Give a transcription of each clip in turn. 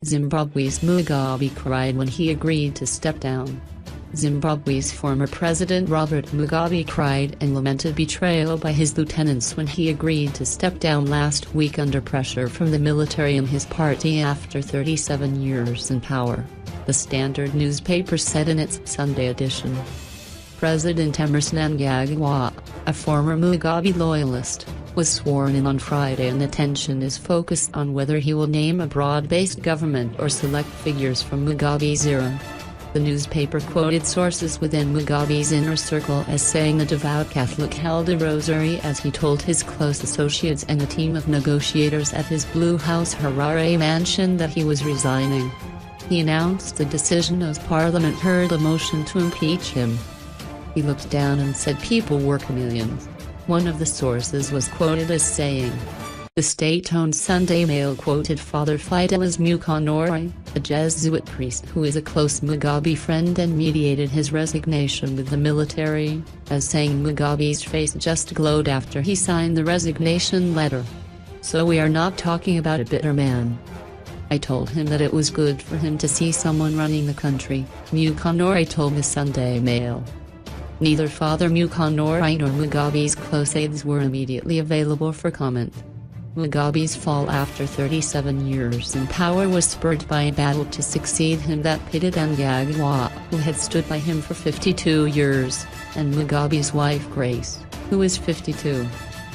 Zimbabwe's Mugabe cried when he agreed to step down. Zimbabwe's former president Robert Mugabe cried and lamented betrayal by his lieutenants when he agreed to step down last week under pressure from the military and his party after 37 years in power, the Standard newspaper said in its Sunday edition. President Emmerson Mnangagwa, a former Mugabe loyalist, was sworn in on Friday and attention is focused on whether he will name a broad-based government or select figures from Mugabe's era. The newspaper quoted sources within Mugabe's inner circle as saying the devout Catholic held a rosary as he told his close associates and a team of negotiators at his Blue House Harare mansion that he was resigning. He announced the decision as Parliament heard a motion to impeach him. He looked down and said people were chameleons. One of the sources was quoted as saying. The state-owned Sunday Mail quoted Father Fidelis Mukonori, a Jesuit priest who is a close Mugabe friend and mediated his resignation with the military, as saying Mugabe's face just glowed after he signed the resignation letter. So we are not talking about a bitter man. I told him that it was good for him to see someone running the country, Mukonori told the Sunday Mail. Neither Father Mukonori nor Mugabe's close aides were immediately available for comment. Mugabe's fall after 37 years in power was spurred by a battle to succeed him that pitted Mnangagwa, who had stood by him for 52 years, and Mugabe's wife Grace, who is 52.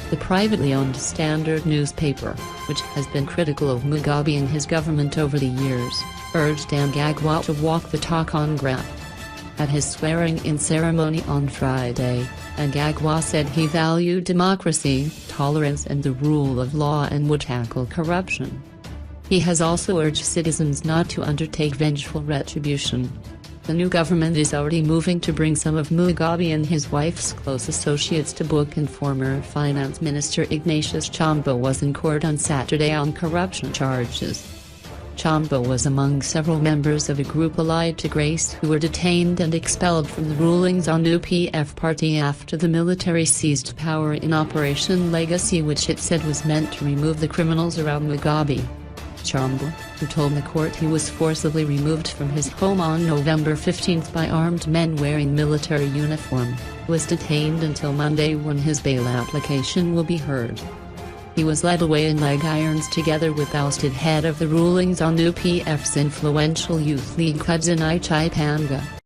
The privately owned Standard newspaper, which has been critical of Mugabe and his government over the years, urged Mnangagwa to walk the talk on graft. At his swearing-in ceremony on Friday, Mnangagwa said he valued democracy, tolerance and the rule of law and would tackle corruption. He has also urged citizens not to undertake vengeful retribution. The new government is already moving to bring some of Mugabe and his wife's close associates to book, and former Finance Minister Ignatius Chombo was in court on Saturday on corruption charges. Chombo was among several members of a group allied to Grace who were detained and expelled from the ruling ZANU-PF party after the military seized power in Operation Legacy, which it said was meant to remove the criminals around Mugabe. Chombo, who told the court he was forcibly removed from his home on November 15 by armed men wearing military uniform, was detained until Monday when his bail application will be heard. He was led away in leg irons together with ousted head of the ruling ZANU-PF's influential youth league Xolani Gwala.